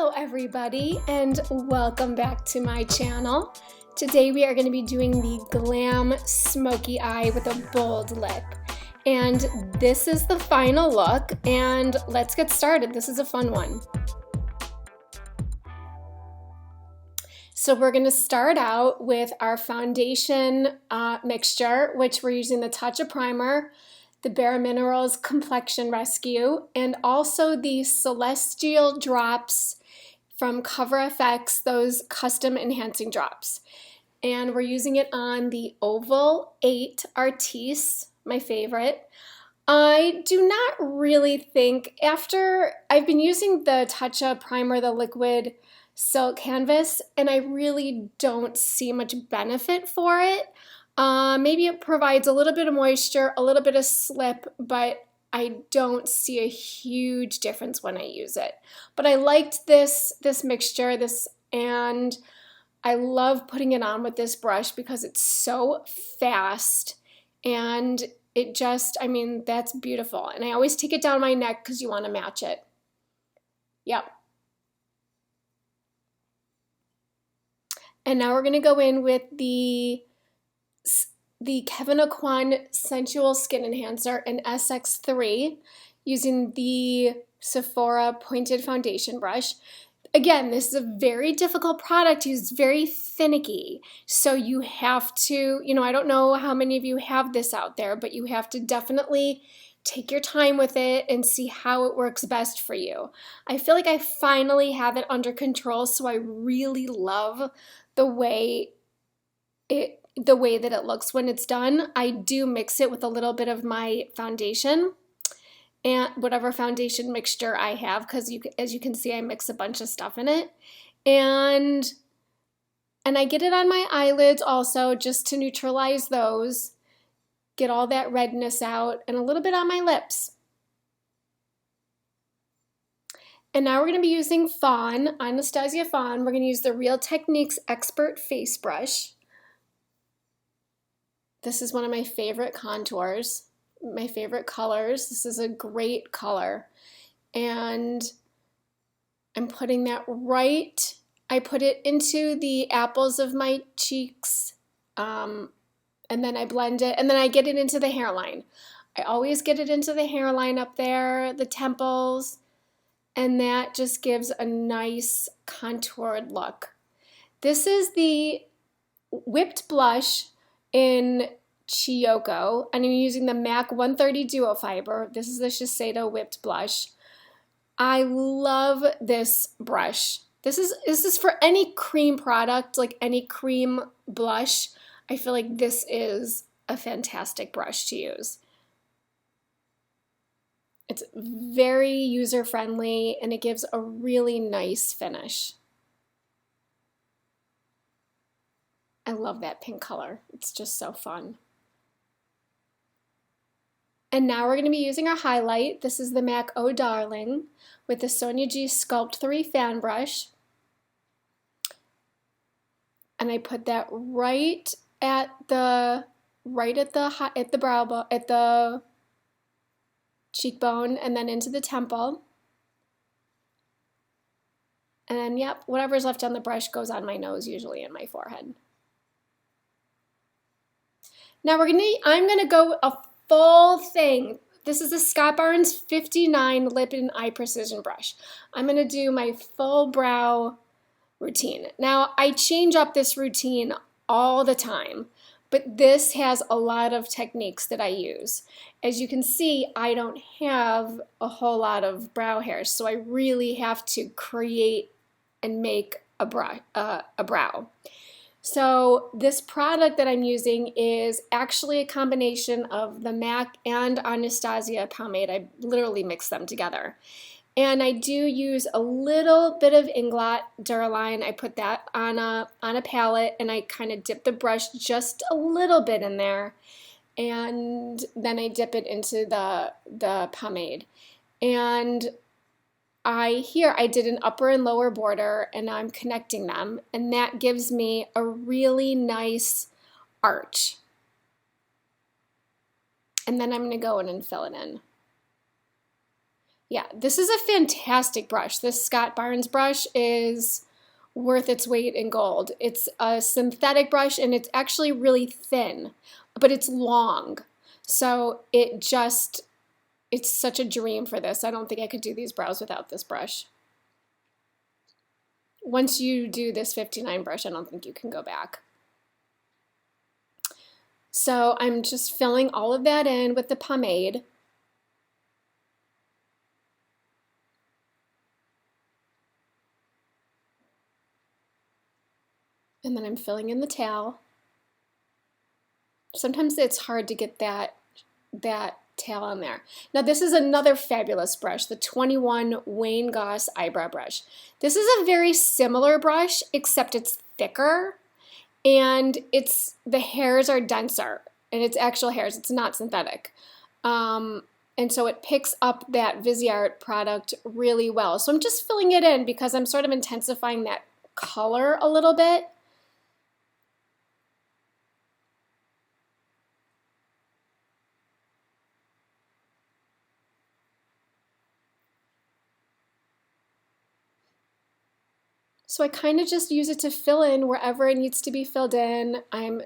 Hello everybody and welcome back to my channel. Today we are going to be doing the Glam Smokey Eye with a bold lip. And this is the final look, and let's get started. This is a fun one. So we're going to start out with our foundation mixture, which we're using the Tatcha Primer, the Bare Minerals Complexion Rescue, and also the Celestial Drops from Cover FX, those custom enhancing drops. And we're using it on the Oval 8 Artiste, my favorite. I do not really think, after I've been using the Tatcha Primer, the liquid silk canvas, and I really don't see much benefit for it. Maybe it provides a little bit of moisture, a little bit of slip, but I don't see a huge difference when I use it. But I liked this mixture, and I love putting it on with this brush because it's so fast, and it just, I mean, that's beautiful. And I always take it down my neck because you want to match it. Yep. And now we're going to go in with the Kevyn Aucoin Sensual Skin Enhancer in SX3 using the Sephora Pointed Foundation Brush. Again, this is a very difficult product. It's very finicky. So you have to, I don't know how many of you have this out there, but you have to definitely take your time with it and see how it works best for you. I feel like I finally have it under control, so I really love the way that it looks when it's done. I do mix it with a little bit of my foundation and whatever foundation mixture I have, because as you can see, I mix a bunch of stuff in it. And I get it on my eyelids also, just to neutralize those, get all that redness out, and a little bit on my lips. And now we're going to be using Fawn, Anastasia Fawn. We're going to use the Real Techniques Expert Face Brush. This is one of my favorite contours, my favorite colors. This is a great color. And I'm putting that right, I put it into the apples of my cheeks, and then I blend it, and then I get it into the hairline. I always get it into the hairline up there, the temples, and that just gives a nice contoured look. This is the Whipped Blush in Chiyoko, and I'm using the MAC 130 Duo Fiber. This is the Shiseido Whipped Blush. I love this brush. This is for any cream product, like any cream blush. I feel like this is a fantastic brush to use. It's very user-friendly, and it gives a really nice finish. I love that pink color. It's just so fun. And now we're going to be using our highlight. This is the MAC Oh Darling with the Sonia G Sculpt 3 fan brush. And I put that right at the cheekbone, and then into the temple. And then, yep, whatever's left on the brush goes on my nose usually and my forehead. Now I'm gonna go a full thing. This is the Scott Barnes 59 Lip and Eye Precision Brush. I'm gonna do my full brow routine. Now I change up this routine all the time, but this has a lot of techniques that I use. As you can see, I don't have a whole lot of brow hairs, so I really have to create and make a brow. So this product that I'm using is actually a combination of the MAC and Anastasia pomade. I literally mix them together. And I do use a little bit of Inglot Duraline. I put that on a palette, and I kind of dip the brush just a little bit in there, and then I dip it into the pomade. And I did an upper and lower border, and I'm connecting them, and that gives me a really nice arch. And then I'm going to go in and fill it in. Yeah, this is a fantastic brush. This Scott Barnes brush is worth its weight in gold. It's a synthetic brush and it's actually really thin, but it's long. So it's such a dream for this. I don't think I could do these brows without this brush. Once you do this 59 brush, I don't think you can go back. So I'm just filling all of that in with the pomade. And then I'm filling in the tail. Sometimes it's hard to get that tail on there. Now this is another fabulous brush, the 21 Wayne Goss eyebrow brush. This is a very similar brush, except it's thicker and the hairs are denser, and it's actual hairs, it's not synthetic. And so it picks up that Viseart product really well. So I'm just filling it in because I'm sort of intensifying that color a little bit. So I kind of just use it to fill in wherever it needs to be filled in. I'm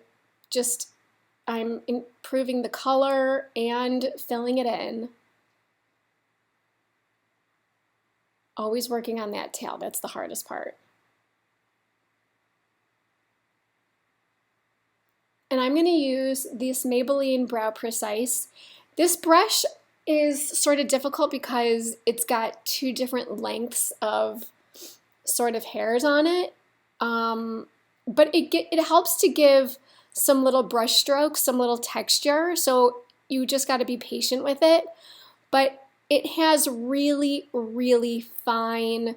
improving the color and filling it in. Always working on that tail, that's the hardest part. And I'm going to use this Maybelline Brow Precise. This brush is sort of difficult because it's got two different lengths of sort of hairs on it, but it helps to give some little brush strokes, some little texture, so you just got to be patient with it. But it has really, really fine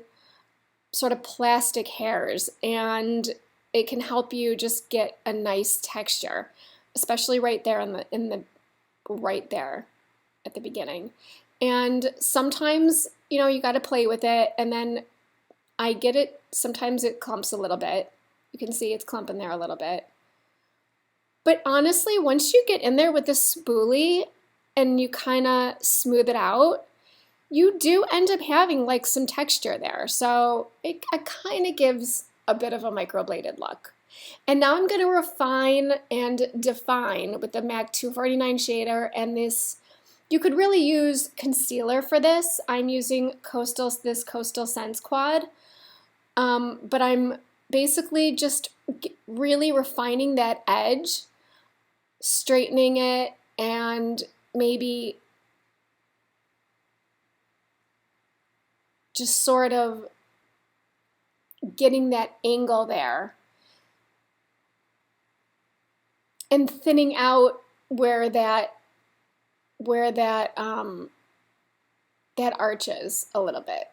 sort of plastic hairs, and it can help you just get a nice texture, especially right there right there at the beginning. And sometimes, you got to play with it, and then I get it, sometimes it clumps a little bit. You can see it's clumping there a little bit. But honestly, once you get in there with the spoolie and you kind of smooth it out, you do end up having like some texture there. So it kind of gives a bit of a microbladed look. And now I'm going to refine and define with the MAC 249 shader, and this, you could really use concealer for this. I'm using this Coastal Scents Quad. But I'm basically just really refining that edge, straightening it, and maybe just sort of getting that angle there and thinning out where that arches a little bit.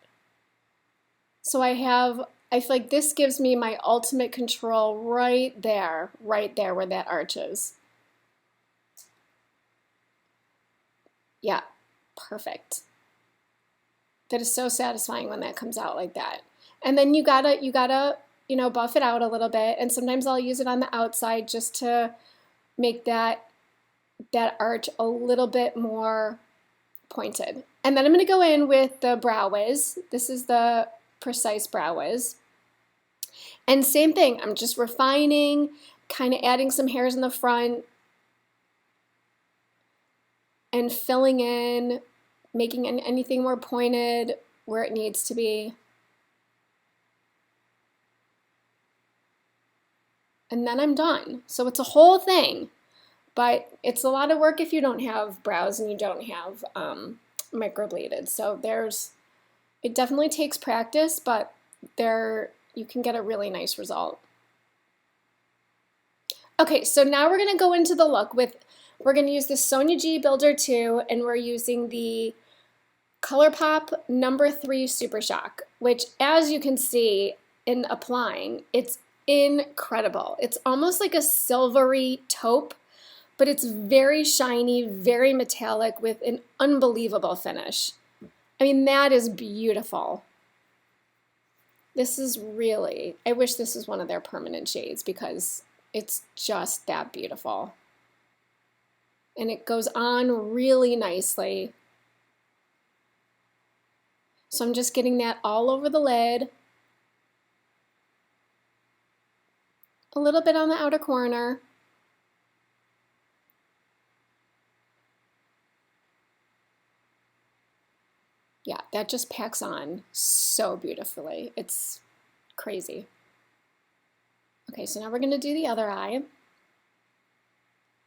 So I feel like this gives me my ultimate control right there where that arches. Yeah, perfect. That is so satisfying when that comes out like that. And then you gotta, buff it out a little bit. And sometimes I'll use it on the outside just to make that arch a little bit more pointed. And then I'm gonna go in with the Brow Wiz. This is the Precise Brow Wiz. And same thing, I'm just refining, kind of adding some hairs in the front and filling in, making anything more pointed where it needs to be. And then I'm done. So it's a whole thing, but it's a lot of work if you don't have brows and you don't have microbladed. So it definitely takes practice, but you can get a really nice result. Okay, so now we're gonna go into the look we're gonna use the Sonia G Builder 2, and we're using the Colourpop No. 3 Supershock, which, as you can see in applying, it's incredible. It's almost like a silvery taupe, but it's very shiny, very metallic with an unbelievable finish. I mean, that is beautiful. This is really, I wish this was one of their permanent shades because it's just that beautiful. And it goes on really nicely. So I'm just getting that all over the lid. A little bit on the outer corner. Yeah, that just packs on so beautifully. It's crazy. Okay, so now we're gonna do the other eye.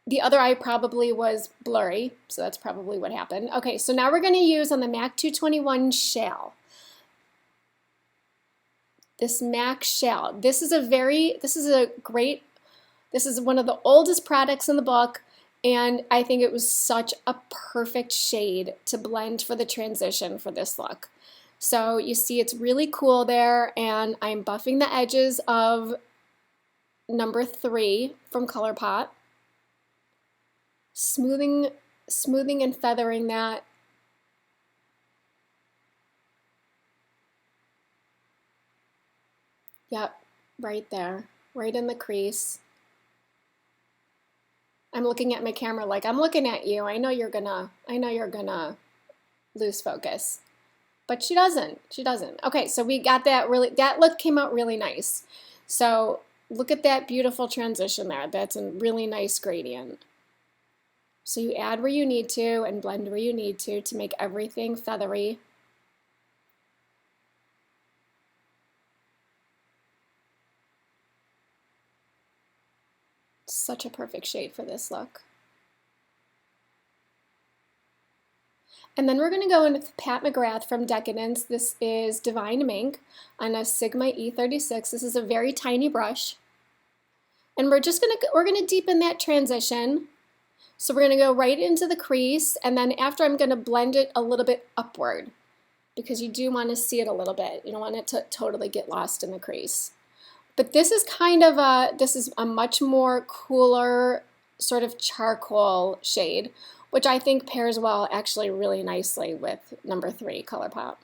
The other eye probably was blurry, so that's probably what happened. Okay, so now we're gonna use on the MAC 221 shell. This MAC shell. This is one of the oldest products in the book, and I think it was such a perfect shade to blend for the transition for this look. So you see it's really cool there, and I'm buffing the edges of number 3 from Colourpop. Smoothing and feathering that. Yep, right there, right in the crease. I'm looking at my camera like I'm looking at you. I know you're gonna lose focus. But she doesn't. She doesn't. Okay, so we got that look came out really nice. So look at that beautiful transition there. That's a really nice gradient. So you add where you need to and blend where you need to make everything feathery. Such a perfect shade for this look. And then we're going to go in with Pat McGrath from Decadence. This is Divine Mink on a Sigma E36. This is a very tiny brush. And we're going to deepen that transition. So we're going to go right into the crease, and then after I'm going to blend it a little bit upward because you do want to see it a little bit. You don't want it to totally get lost in the crease. But this is a much more cooler sort of charcoal shade, which I think pairs well actually really nicely with number 3, Colourpop.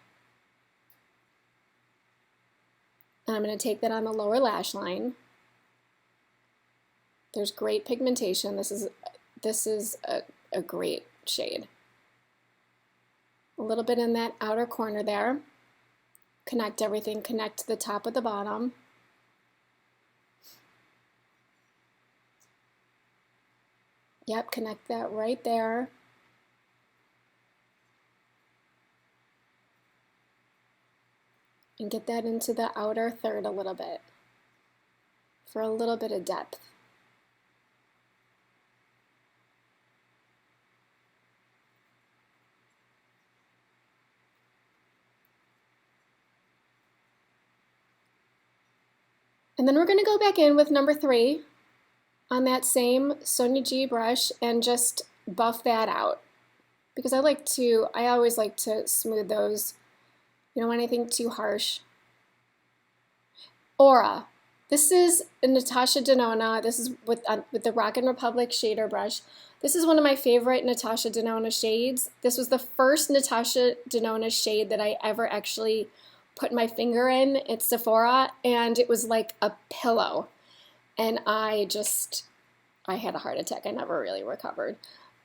And I'm going to take that on the lower lash line. There's great pigmentation. This is a great shade. A little bit in that outer corner there. Connect everything, connect the top with the bottom. Yep, connect that right there. And get that into the outer third a little bit for a little bit of depth. And then we're going to go back in with number 3 on that same Sonia G brush and just buff that out. Because I always like to smooth those. You don't want anything too harsh. Aura. This is Natasha Denona. This is with the Rockin' Republic shader brush. This is one of my favorite Natasha Denona shades. This was the first Natasha Denona shade that I ever actually put my finger in. It's Sephora, and it was like a pillow. And I had a heart attack. I never really recovered.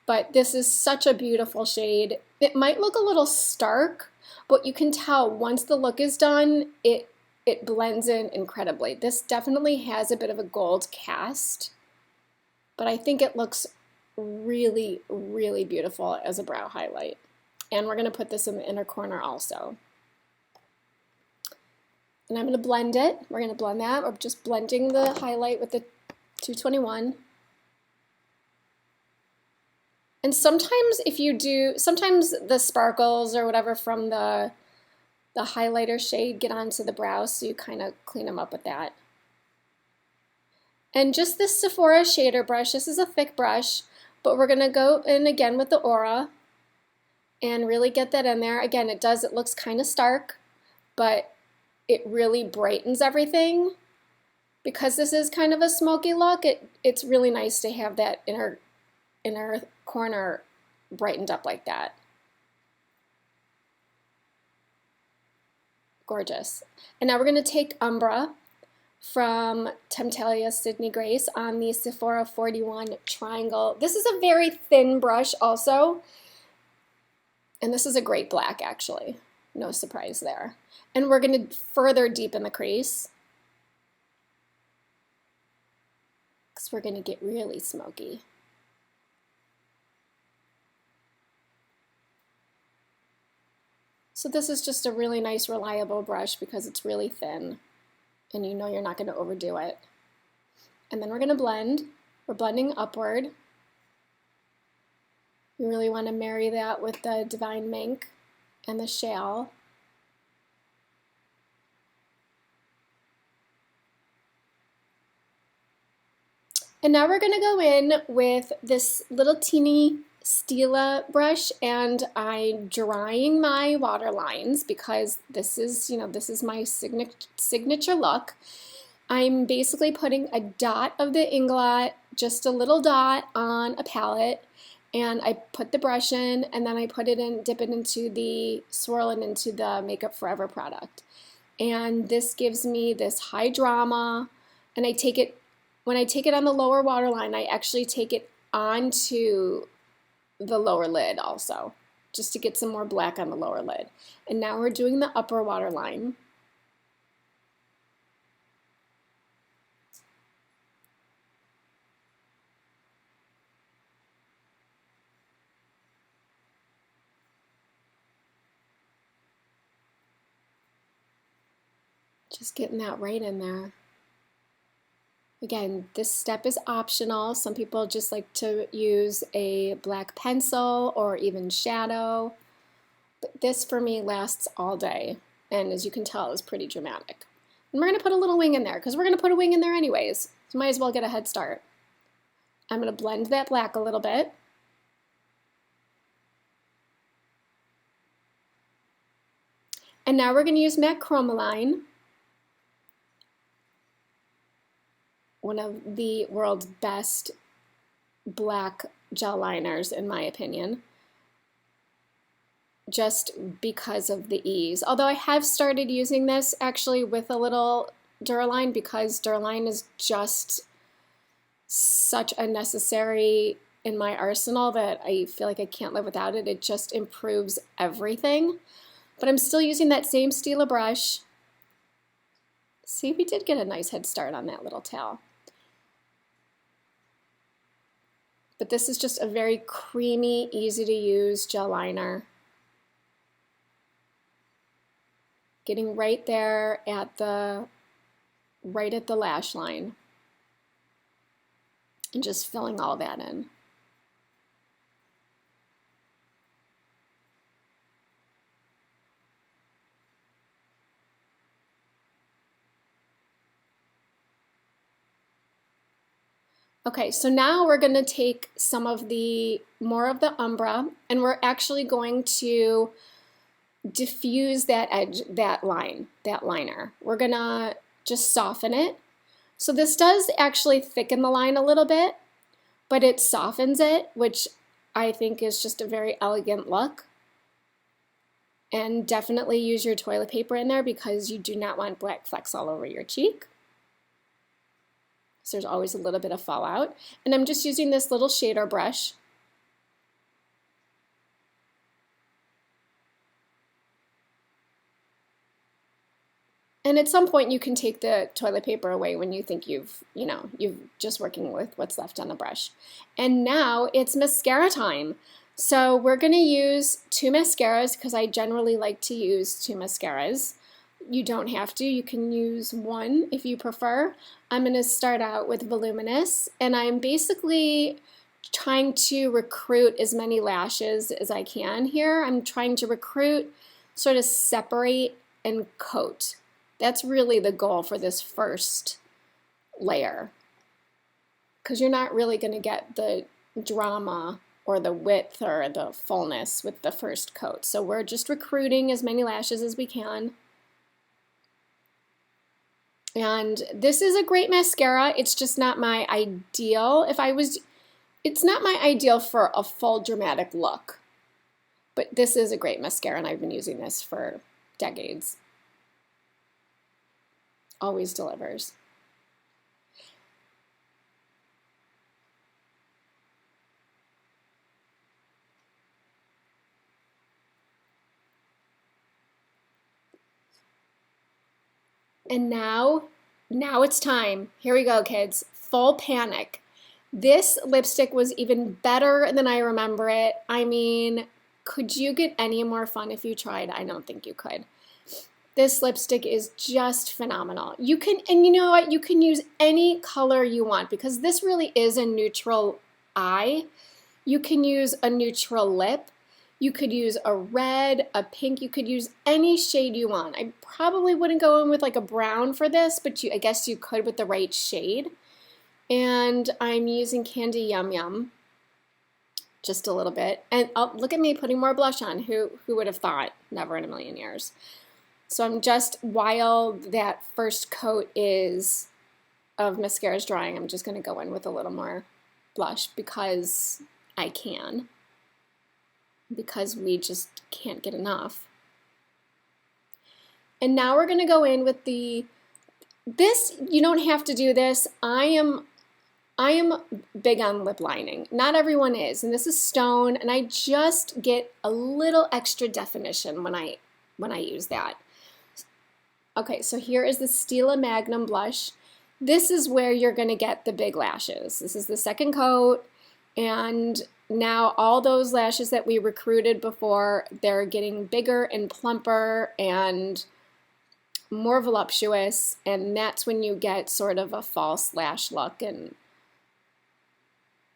But this is such a beautiful shade. It might look a little stark, but you can tell once the look is done, it blends in incredibly. This definitely has a bit of a gold cast, but I think it looks really, really beautiful as a brow highlight. And we're going to put this in the inner corner also. And I'm going to blend it. We're going to blend that. We're just blending the highlight with the 221. And sometimes sometimes the sparkles or whatever from the highlighter shade get onto the brow, so you kind of clean them up with that. And just this Sephora shader brush, this is a thick brush, but we're going to go in again with the Aura and really get that in there. Again, it looks kind of stark, but it really brightens everything. Because this is kind of a smoky look, it's really nice to have that inner corner brightened up like that. Gorgeous. And now we're going to take Umbra from Temptalia Sydney Grace on the Sephora 41 Triangle. This is a very thin brush also, and this is a great black actually. No surprise there. And we're going to further deepen the crease because we're going to get really smoky. So this is just a really nice, reliable brush because it's really thin and you know you're not going to overdo it. And then we're going to blend. We're blending upward. You really want to marry that with the Divine Mink and the shale. And now we're going to go in with this little teeny Stila brush, and I'm drying my water lines because this is, this is my signature look. I'm basically putting a dot of the Inglot, just a little dot on a palette, and I put the brush in, and then I put it in, swirl it into the Makeup Forever product. And this gives me this high drama, and when I take it on the lower waterline, I actually take it onto the lower lid also, just to get some more black on the lower lid. And now we're doing the upper waterline. Just getting that right in there. Again, this step is optional. Some people just like to use a black pencil or even shadow. But this for me lasts all day. And as you can tell, it's pretty dramatic. And we're going to put a little wing in there because we're going to put a wing in there anyways. So might as well get a head start. I'm going to blend that black a little bit. And now we're going to use MAC Chromaline, one of the world's best black gel liners in my opinion, just because of the ease. Although I have started using this actually with a little Duraline because Duraline is just such a necessary in my arsenal that I feel like I can't live without it. It just improves everything. But I'm still using that same Stila brush. See, we did get a nice head start on that little tail. But this is just a very creamy, easy to use gel liner. Getting right there at the lash line. And just filling all that in. Okay, so now we're going to take some of more of the umbra, and we're actually going to diffuse that edge, that liner. We're going to just soften it. So this does actually thicken the line a little bit, but it softens it, which I think is just a very elegant look. And definitely use your toilet paper in there because you do not want black flecks all over your cheek. So there's always a little bit of fallout. And I'm just using this little shader brush. And at some point you can take the toilet paper away when you think you've just working with what's left on the brush. And now it's mascara time. So we're going to use 2 mascaras because I generally like to use 2 mascaras. You don't have to, you can use 1 if you prefer. I'm going to start out with Voluminous, and I'm basically trying to recruit as many lashes as I can here. I'm trying to recruit, sort of separate, and coat. That's really the goal for this first layer, because you're not really going to get the drama or the width or the fullness with the first coat. So we're just recruiting as many lashes as we can. And this is a great mascara. It's just not my ideal. It's not my ideal for a full dramatic look. But this is a great mascara, and I've been using this for decades. Always delivers. And now it's time. Here we go, kids. Full panic. This lipstick was even better than I remember it. I mean, could you get any more fun if you tried? I don't think you could. This lipstick is just phenomenal. You can, and you know what? You can use any color you want because this really is a neutral eye. You can use a neutral lip. You could use a red, a pink. You could use any shade you want. I probably wouldn't go in with like a brown for this, but I guess you could with the right shade. And I'm using Candy Yum Yum, just a little bit. And look at me putting more blush on. Who would have thought? Never in a million years. So I'm just, while that first coat of mascara is drying, I'm just going to go in with a little more blush because I can. Because we just can't get enough. And now we're going to go in with this, you don't have to do this. I am big on lip lining. Not everyone is, and this is Stone, and I just get a little extra definition when I use that. Okay, so here is the Stila Magnum blush. This is where you're going to get the big lashes. This is the second coat, and now all those lashes that we recruited before, they're getting bigger and plumper and more voluptuous, and that's when you get sort of a false lash look, and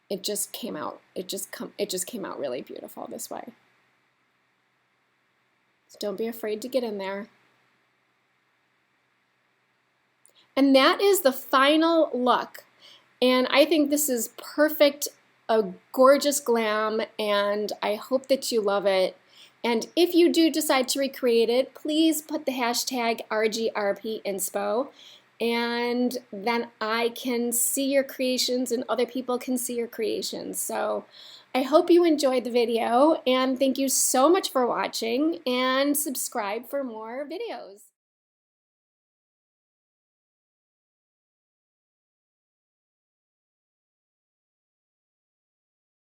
it just came out. It just came out really beautiful this way. So don't be afraid to get in there. And that is the final look. And I think this is perfect, a gorgeous glam, and I hope that you love it. And if you do decide to recreate it, please put the hashtag RGRPinspo, and then I can see your creations and other people can see your creations. So I hope you enjoyed the video, and thank you so much for watching, and subscribe for more videos.